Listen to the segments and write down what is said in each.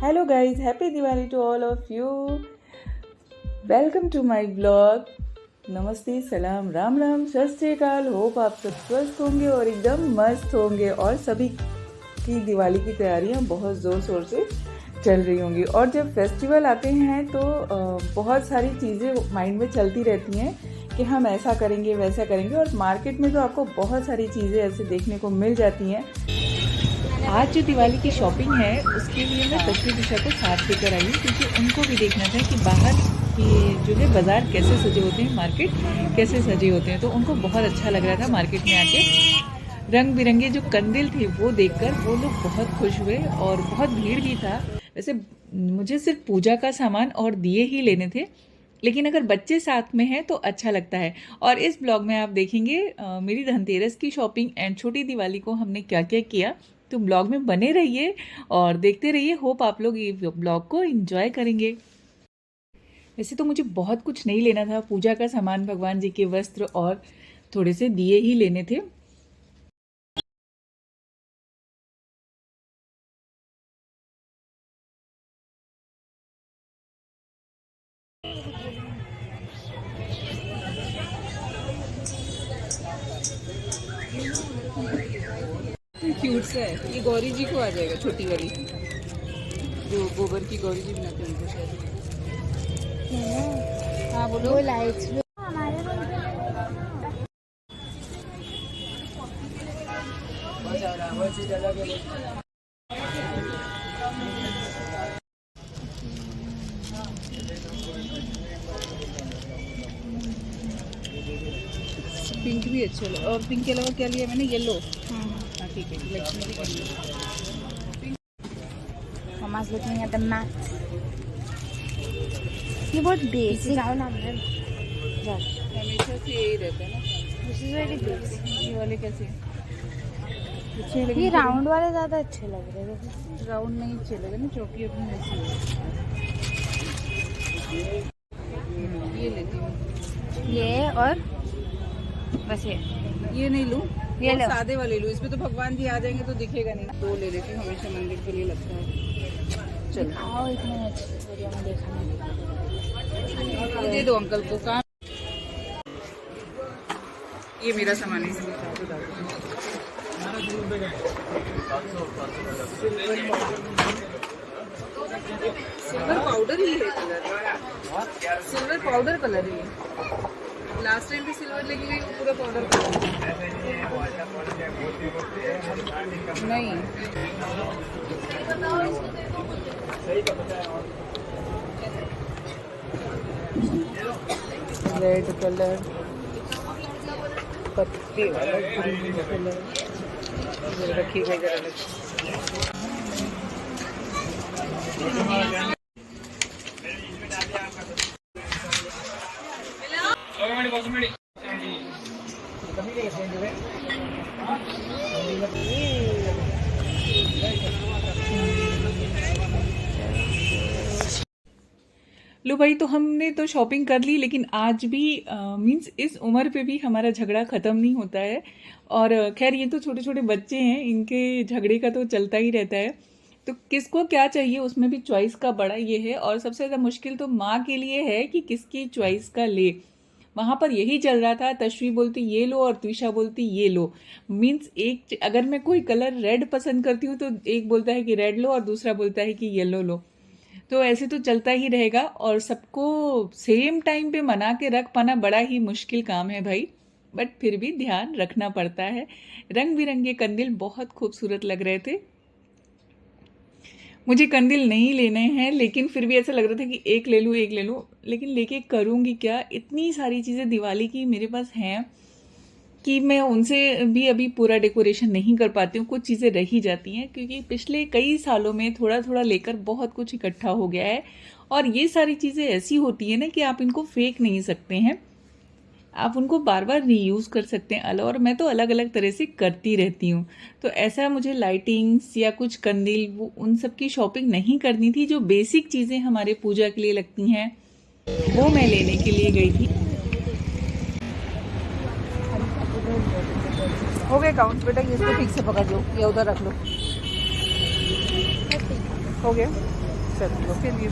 Hello guys, happy Diwali to all of you. Welcome to my vlog. नमस्ते, सलाम, राम राम, सत श्री अकाल। होप आप सब स्वस्थ होंगे और एकदम मस्त होंगे और सभी की दिवाली की तैयारियां बहुत ज़ोर शोर से चल रही होंगी। और जब फेस्टिवल आते हैं तो बहुत सारी चीज़ें माइंड में चलती रहती हैं कि हम ऐसा करेंगे वैसा करेंगे, और मार्केट में तो आपको बहुत सारी चीज़ें ऐसे देखने को मिल जाती हैं। आज जो दिवाली की शॉपिंग है उसके लिए मैं तस्वीर दिशा को साथ लेकर आई हूँ, क्योंकि उनको भी देखना था कि बाहर की जो है बाज़ार कैसे सजे होते हैं, मार्केट कैसे सजे होते हैं। तो उनको बहुत अच्छा लग रहा था मार्केट में आके। रंग बिरंगे जो कंदील थे वो देखकर वो लोग बहुत खुश हुए और बहुत भीड़ भी था। वैसे मुझे सिर्फ पूजा का सामान और दिए ही लेने थे, लेकिन अगर बच्चे साथ में हैं तो अच्छा लगता है। और इस ब्लॉग में आप देखेंगे मेरी धनतेरस की शॉपिंग एंड छोटी दिवाली को हमने क्या क्या किया। तो ब्लॉग में बने रहिए और देखते रहिए। होप आप लोग ये ब्लॉग को एंजॉय करेंगे। वैसे तो मुझे बहुत कुछ नहीं लेना था, पूजा का सामान, भगवान जी के वस्त्र और थोड़े से दिए ही लेने थे। क्यूट सा है ये, गौरी जी को आ जाएगा, छोटी वाली जो गोबर की गौरी जी बनाते हैं उनको शायद। हाँ बोलो। वो लाइट्स भी पिंक भी अच्छा लगा। और पिंक के अलावा क्या लिया मैंने? येलो। हाँ ठीक है, लक्ष्मी भी कर लिया। Mama's looking at the mat. ये बहुत बेसिक है ना, हमेशा से यही रहता है ना। This is very basic. ये वाले कैसे? ये राउंड वाले ज़्यादा अच्छे लग रहे हैं। राउंड नहीं अच्छे लगे ना, चौकी अपनी वैसी है। ये लेती हूँ। ये और बस ये नहीं लूँ, ये सादे वाले लूँ। इसमें तो भगवान जी आ जाएंगे तो दिखेगा नहीं। दो ले लेती हूँ, हमेशा मंदिर के लिए लगता है। चलो आओ, इतने अच्छे एरिया में देखा नहीं। ये दे दो अंकल को। कहाँ? ये मेरा सामान है। सिल्वर पाउडर ही है कलर, सिल्वर पाउडर कलर ही है। लास्ट टाइम भी सिल्वर लेके गई, पूरा पाउडर कलर नहीं। रेड कलर, पत्ते वाला ग्रीन कलर रखी गई जरा। लो भाई, तो हमने तो शॉपिंग कर ली, लेकिन आज भी मीन्स इस उम्र पे भी हमारा झगड़ा ख़त्म नहीं होता है। और खैर ये तो छोटे छोटे बच्चे हैं, इनके झगड़े का तो चलता ही रहता है। तो किसको क्या चाहिए उसमें भी चॉइस का बड़ा ये है। और सबसे ज़्यादा मुश्किल तो माँ के लिए है कि किसकी चॉइस का ले। वहाँ पर यही चल रहा था, तश्वी बोलती ये लो और त्विशा बोलती ये लो। मीन्स एक अगर मैं कोई कलर रेड पसंद करती हूँ तो एक बोलता है कि रेड लो और दूसरा बोलता है कि येलो लो। तो ऐसे तो चलता ही रहेगा और सबको सेम टाइम पे मना के रख पाना बड़ा ही मुश्किल काम है भाई। बट फिर भी ध्यान रखना पड़ता है। रंग बिरंगे कंदील बहुत खूबसूरत लग रहे थे। मुझे कंदील नहीं लेने हैं, लेकिन फिर भी ऐसा लग रहा था कि एक ले लूँ एक ले लूँ, लेकिन लेके करूँगी क्या? इतनी सारी चीज़ें दिवाली की मेरे पास हैं कि मैं उनसे भी अभी पूरा डेकोरेशन नहीं कर पाती हूँ। कुछ चीज़ें रह ही जाती हैं, क्योंकि पिछले कई सालों में थोड़ा थोड़ा लेकर बहुत कुछ इकट्ठा हो गया है। और ये सारी चीज़ें ऐसी होती हैं ना कि आप इनको फेंक नहीं सकते हैं, आप उनको बार बार रीयूज़ कर सकते हैं। और मैं तो अलग अलग तरह से करती रहती हूँ। तो ऐसा मुझे लाइटिंग्स या कुछ कंदील वो उन सब की शॉपिंग नहीं करनी थी। जो बेसिक चीज़ें हमारे पूजा के लिए लगती हैं वो मैं लेने के लिए गई थी। हो गए काउंट बेटा, इसको ठीक से पकड़ लो या उधर रख लो। हो गया। सकते हो। इसके लिए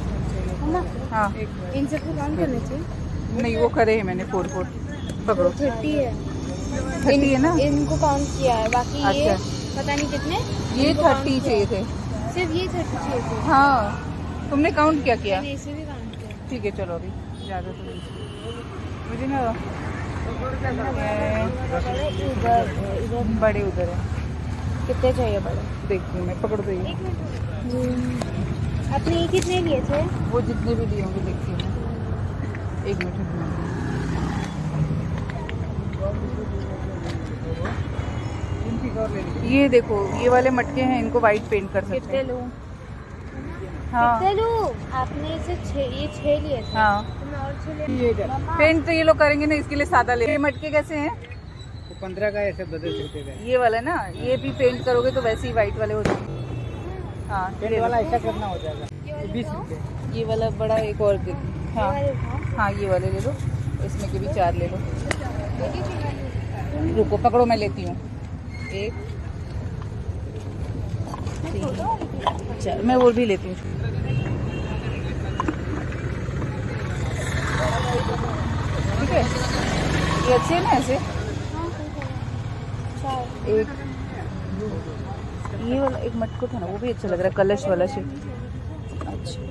मम्मा हाँ इन सबको काउंट करने चाहिए। नहीं, वो करे हैं मैंने 4 पकड़ो। 30 है। 30 है ना? इनको काउंट किया है, बाकी ये अच्छा। पता नहीं कितने। ये इनको count 30 किया चाहिए है। थे। सिर्फ ये 30 चाहिए थे। हाँ, तुमने काउंट क्या किया? मैंने इसे भी काउंट किया। ठीक है चलो, अभी ज़्यादा तो नहीं। मुझे ना इधर बड़े उधर है, कितने चाहिए बड़े? देखती हूँ मैं। पकड़ दो ये। एक मिनट। आपने ये कितने लिए थे? वो जितने भी दिए होंगे देखती हूँ मैं। 1 मिनट रुकना। ये देखो, ये वाले मटके हैं, इनको वाइट पेंट कर सकते कितने हैं। लूँ? हाँ कितने लूँ? आपने इसे ये 6 लिए थे। हाँ, तो मैं और 6 लिए। मम्मा, पेंट तो ये लोग करेंगे ना, इसके लिए सादा ले। ये मटके कैसे हैं? 15 का ऐसे बदल सकते हैं। ये वाला ना, ये भी पेंट करोगे तो वैसे ही वाइट वाले हो जाएंगे। हाँ, पेंट वाला ऐसा करना हो जाएगा। ये वाले 20 बताओ। रुपये। ये वाला बड़ा एक और ये हाँ वाले बताओ। हाँ, ये वाले ले लो, इसमें के भी 4 ले लो। ये क्यों चाहिए? रुको, पकड़ो, मैं लेती हूँ। 1 4, मैं वो भी लेती हूँ। ठीक है, ये अच्छे हैं ना ऐसे? हाँ, ठीक है। 4। एक ये वाला एक मटको था ना, वो भी अच्छा लग रहा है, कलश वाला शेप। अच्छा,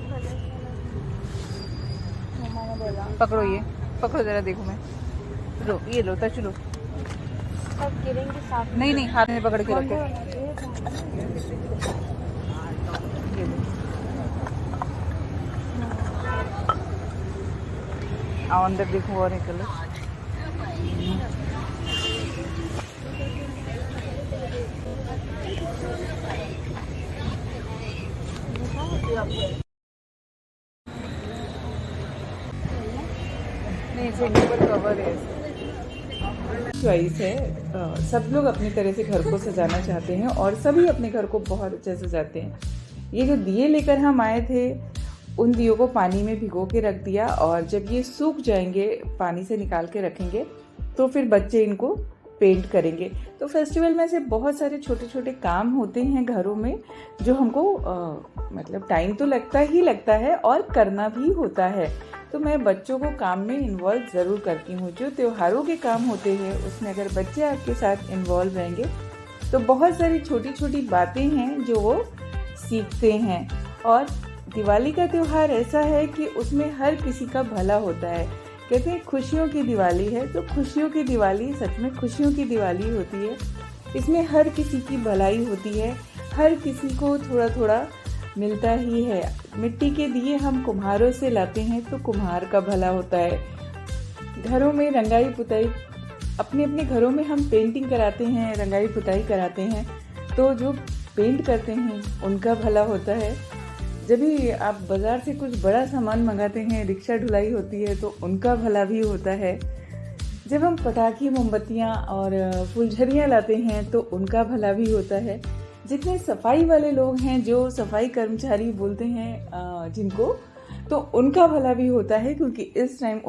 मम्मा ने बोला पकड़ो ये, पकड़ो जरा, देखो मैं। लो ये लो, टच लो। सब गिरेंगे साथ में। नहीं नहीं, हाथ में पकड़ के कौन रखो। सा ये लो। आओ अंदर देखो, और एक कलर। नहीं, इसके ऊपर कवर है। चॉइस है। सब लोग अपनी तरह से घर को सजाना चाहते हैं और सभी अपने घर को बहुत अच्छे से सजाते हैं। ये जो दिए लेकर हम आए थे, उन दियों को पानी में भिगो के रख दिया, और जब ये सूख जाएंगे, पानी से निकाल के रखेंगे, तो फिर बच्चे इनको पेंट करेंगे। तो फेस्टिवल में से बहुत सारे छोटे छोटे काम होते हैं घरों में, जो हमको मतलब टाइम तो लगता ही लगता है और करना भी होता है। तो मैं बच्चों को काम में इन्वॉल्व ज़रूर करती हूँ। जो त्योहारों के काम होते हैं उसमें अगर बच्चे आपके साथ इन्वॉल्व रहेंगे तो बहुत सारी छोटी छोटी बातें हैं जो वो सीखते हैं। और दिवाली का त्यौहार ऐसा है कि उसमें हर किसी का भला होता है। कहते हैं खुशियों की दिवाली है, तो खुशियों की दिवाली सच में खुशियों की दिवाली होती है। इसमें हर किसी की भलाई होती है, हर किसी को थोड़ा थोड़ा मिलता ही है। मिट्टी के दिए हम कुम्हारों से लाते हैं तो कुम्हार का भला होता है। घरों में रंगाई पुताई, अपने अपने घरों में हम पेंटिंग कराते हैं, रंगाई पुताई कराते हैं, तो जो पेंट करते हैं उनका भला होता है। जब भी आप बाज़ार से कुछ बड़ा सामान मंगाते हैं, रिक्शा ढुलाई होती है, तो उनका भला भी होता है। जब हम पटाखे, मोमबत्तियाँ और फुलझड़ियाँ लाते हैं तो उनका भला भी होता है। जितने सफाई वाले लोग हैं, जो सफाई कर्मचारी बोलते हैं जिनको, तो उनका भला भी होता है, क्योंकि इस टाइम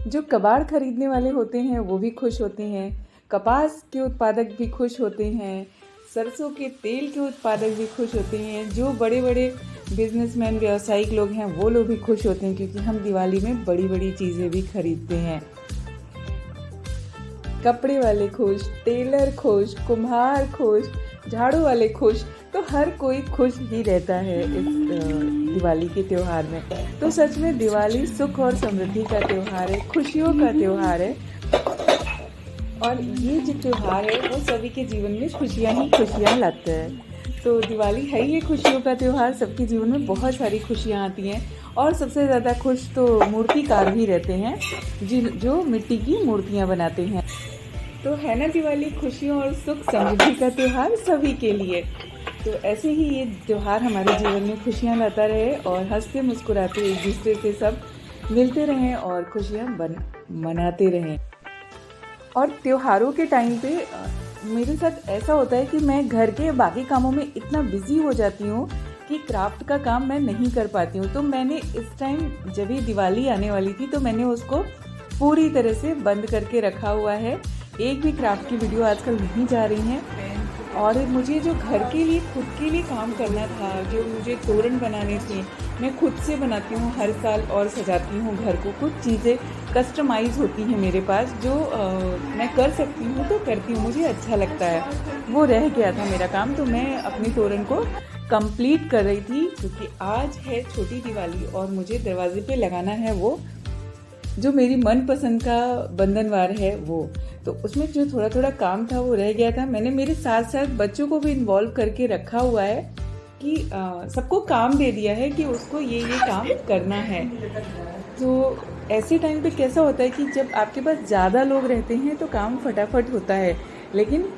जो कबाड़ खरीदने वाले होते हैं वो भी खुश होते हैं, कपास के उत्पादक भी खुश होते हैं, सरसों के तेल के उत्पादक भी खुश होते हैं, जो बड़े बड़े बिजनेसमैन, व्यावसायिक लोग हैं वो लोग भी खुश होते हैं, क्योंकि हम दिवाली में बड़ी बड़ी चीज़ें भी खरीदते हैं। कपड़े वाले खुश, टेलर खुश, कुम्हार खुश, झाड़ू वाले खुश, तो हर कोई खुश ही रहता है इस दिवाली के त्यौहार में। तो सच में दिवाली सुख और समृद्धि का त्यौहार है, खुशियों का त्यौहार है। और ये जो त्यौहार है वो सभी के जीवन में खुशियाँ ही खुशियाँ लाता है। तो दिवाली है ये खुशियों का त्यौहार, सबके जीवन में बहुत सारी खुशियाँ आती हैं। और सबसे ज़्यादा खुश तो मूर्तिकार भी रहते हैं, जो मिट्टी की मूर्तियाँ बनाते हैं। तो है ना दिवाली खुशियों और सुख समृद्धि का त्यौहार सभी के लिए। तो ऐसे ही ये त्यौहार हमारे जीवन में खुशियाँ लाता रहे और हंसते मुस्कुराते एक दूसरे से सब मिलते रहें और खुशियाँ मनाते रहें। और त्योहारों के टाइम पे मेरे साथ ऐसा होता है कि मैं घर के बाकी कामों में इतना बिजी हो जाती हूँ कि क्राफ्ट का काम मैं नहीं कर पाती हूँ। तो मैंने इस टाइम, जब ही दिवाली आने वाली थी, तो मैंने उसको पूरी तरह से बंद करके रखा हुआ है। एक भी क्राफ्ट की वीडियो आजकल नहीं जा रही हैं। और मुझे जो घर के लिए खुद के लिए काम करना था, जो मुझे तोरण बनाने थे, मैं खुद से बनाती हूँ हर साल और सजाती हूँ घर को। कुछ चीज़ें कस्टमाइज़ होती हैं मेरे पास जो मैं कर सकती हूँ तो करती हूँ, मुझे अच्छा लगता है। वो रह गया था मेरा काम, तो मैं अपनी तोरण को कंप्लीट कर रही थी क्योंकि आज है छोटी दिवाली और मुझे दरवाजे पे लगाना है वो जो मेरी मनपसंद का बंधनवार है वो। तो उसमें जो थोड़ा थोड़ा काम था वो रह गया था। मैंने मेरे साथ साथ बच्चों को भी इन्वॉल्व करके रखा हुआ है कि सबको काम दे दिया है कि उसको ये काम करना है। तो ऐसे टाइम पे कैसा होता है कि जब आपके पास ज़्यादा लोग रहते हैं तो काम फटाफट होता है, लेकिन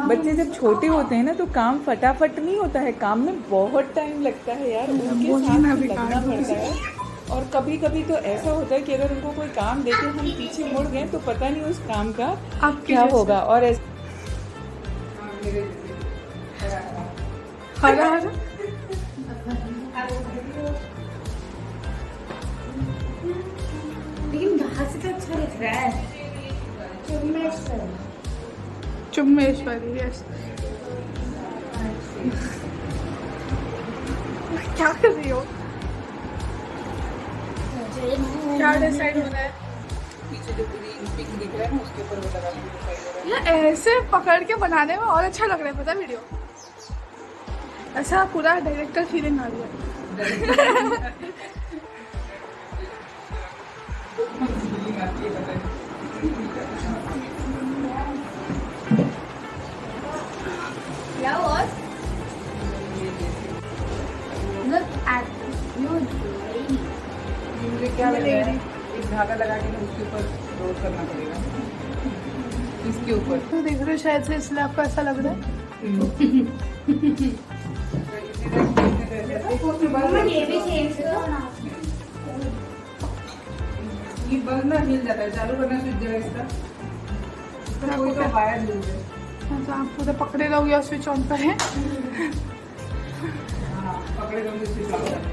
बच्चे जब छोटे होते हैं ना तो काम फटाफट नहीं होता है, काम में बहुत टाइम लगता है यार, उनके साथ लगना पड़ता है। और कभी कभी तो ऐसा होता है कि अगर उनको कोई काम देके हम पीछे मुड़ गए तो पता नहीं उस काम का क्या होगा। और लेकिन बाहर से तो अच्छा दिख रहा है। चुम्मेश्वरी, यस। क्या कर रही हो? क्या डिसाइड हो रहा है? पीछे जो पूरी पिक दिख रहा है ना उसके ऊपर वो लगा के यार ऐसे पकड़ के बनाने में और अच्छा लग रहा है, पता वीडियो ऐसा पूरा डायरेक्टर फीलिंग आ रही है। क्या और look at you doing। मुझे क्या लग रहा है, एक धागा लगा के ना उसके ऊपर रोल करना पड़ेगा, इसके ऊपर। तो देख रहे हो शायद से इसलिए आपको ऐसा लग रहा है। ये भी सेम से ये बल्ब ना हिल जाता है, चालू करना स्विच जगह इसका कोई तो वायर लूज है। अच्छा, आप पूरा पकड़े रहोगे या स्विच ऑन करें? हाँ, पकड़े रहोगे स्विच ऑन करें।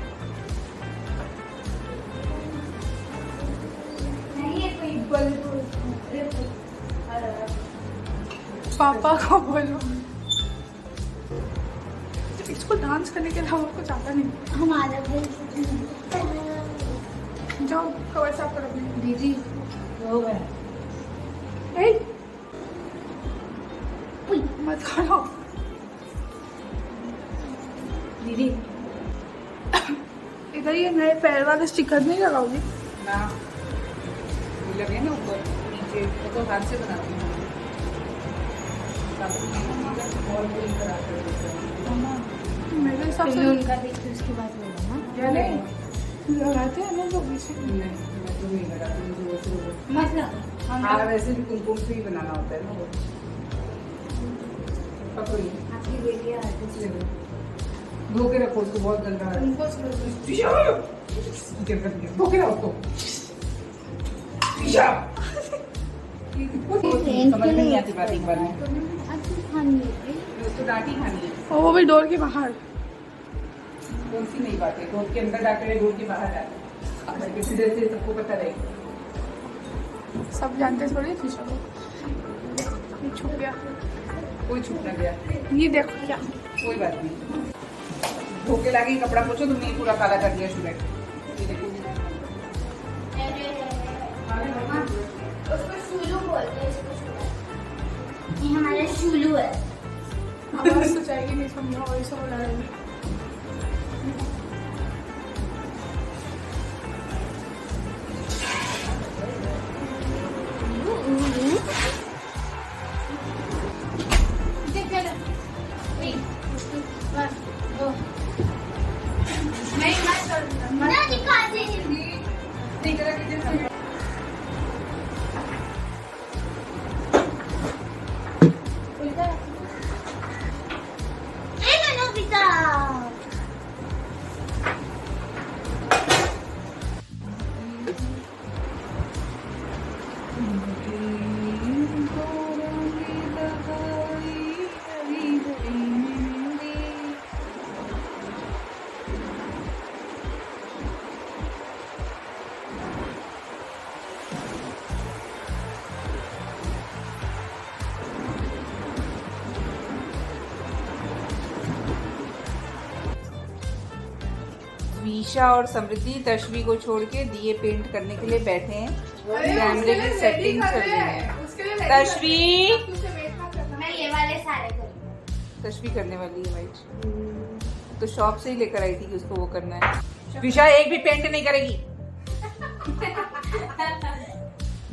पापा को बोलो, इसको डांस करने के अलावा कुछ आता नहीं। हमारा जाओ कवर साफ करो अपनी। दीदी हो गया। मत करो दीदी। इधर ये नए पैर वाले स्टिकर नहीं लगाओगी ना, ये लगे ना ऊपर नीचे, तो हाथ से बनाती हूँ। मेरे हिसाब से उनका देखते उसके बाद होगा ना। क्या नहीं लगाते हैं ना लोग इसे। मैं तो नहीं लगाती हूँ, जो सिर्फ मतलब हाँ, वैसे भी कुमकुम से ही बनाना होता है ना वो। पकड़ो ये, आपकी बेटी आर्टिस्ट है। धो के रखो उसको, बहुत गंदा है। उनको धो के रखो समझ में नहीं आती बात एक बार में, उसको डांटी खानी है। और वो भी डोर के बाहर। कौन सी नई बात है, डोर के अंदर डांटे डोर के बाहर डांटे, सीधे से सबको पता रहेगा। सब जानते थोड़ी थी। चलो ये छुप गया, कोई छूट ना गया, ये देखो क्या। कोई बात नहीं। धो के लाके कपड़ा पोछो, तुमने ये पूरा काला कर दिया शुगर। ये देखो उसको शुलू बोलते हैं, इसको शुलू। ये हमारा शुलू है। आवाज तो जाएगी नहीं, समझा वही सब बोला रही। ईशा और समृद्धि तशवी को छोड़ के दिए पेंट करने के लिए बैठे हैं। कैमरे की सेटिंग चल रही है। तशवी मैं ये वाले सारे करूँगी। तशवी करने वाली है वाइट, तो शॉप से ही लेकर आई थी कि उसको वो करना है। ईशा एक भी पेंट नहीं करेगी,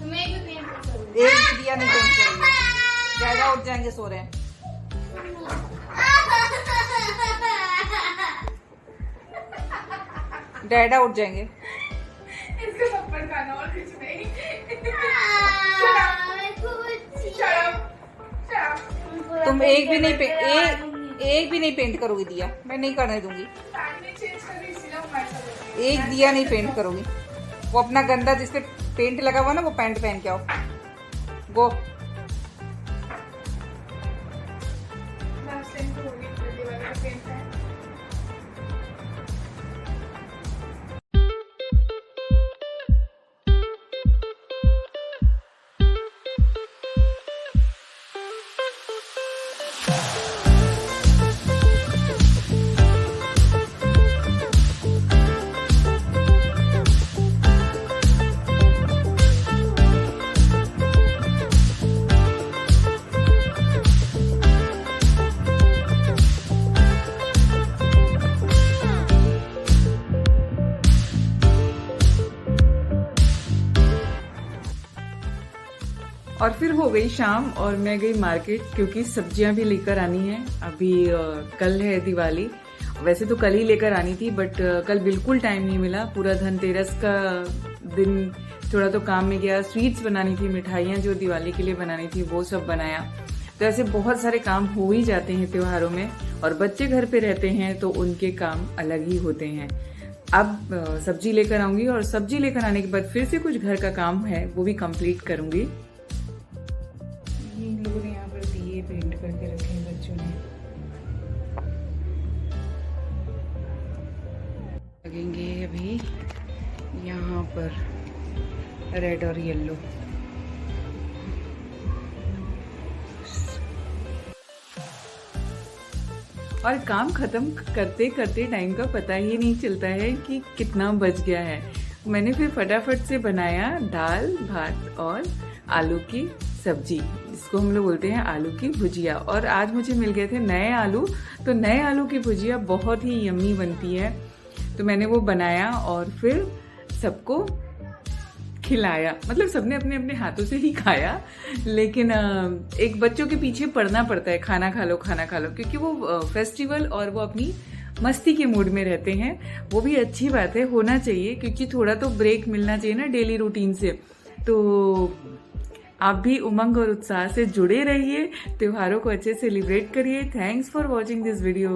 तुम्हें भी पेंट करूँगी। एक भी दिया नहीं पेंट करेगी। ज्यादा उठ जाएंगे, सो रहे हैं। डैडा उठ जाएंगे। इसको थप्पड़ खाना और कुछ नहीं। तुम एक भी नहीं पेंट करोगी दिया, मैं नहीं करने दूंगी। एक दिया नहीं पेंट करोगी। वो अपना गंदा जिसपे पेंट लगा हुआ ना वो पैंट पहन के आओ। गो। और फिर हो गई शाम और मैं गई मार्केट, क्योंकि सब्जियां भी लेकर आनी है। अभी कल है दिवाली, वैसे तो कल ही लेकर आनी थी बट कल बिल्कुल टाइम नहीं मिला। पूरा धनतेरस का दिन थोड़ा तो काम में गया। स्वीट्स बनानी थी, मिठाइयाँ जो दिवाली के लिए बनानी थी वो सब बनाया। तो ऐसे बहुत सारे काम हो ही जाते हैं त्योहारों में, और बच्चे घर पे रहते हैं तो उनके काम अलग ही होते हैं। अब सब्जी लेकर आऊंगी और सब्जी लेकर आने के बाद फिर से कुछ घर का काम है वो भी कंप्लीट करूंगी। इन लोगों ने यहाँ पर दिए पेंट करके रखे हैं बच्चों ने। लगेंगे अभी यहाँ पर रेड और येलो। और काम खत्म करते करते टाइम का पता ही नहीं चलता है कि कितना बच गया है। मैंने फिर फटाफट से बनाया दाल भात और आलू की सब्जी, जिसको हम लोग बोलते हैं आलू की भुजिया। और आज मुझे मिल गए थे नए आलू, तो नए आलू की भुजिया बहुत ही यम्मी बनती है। तो मैंने वो बनाया और फिर सबको खिलाया। मतलब सबने अपने अपने हाथों से ही खाया, लेकिन एक बच्चों के पीछे पड़ना पड़ता है, खाना खा लो खाना खा लो, क्योंकि वो फेस्टिवल और वो अपनी मस्ती के मूड में रहते हैं। वो भी अच्छी बात है, होना चाहिए, क्योंकि थोड़ा तो ब्रेक मिलना चाहिए ना डेली रूटीन से। तो आप भी उमंग और उत्साह से जुड़े रहिए, त्योहारों को अच्छे से सेलिब्रेट करिए। Thanks for watching this video.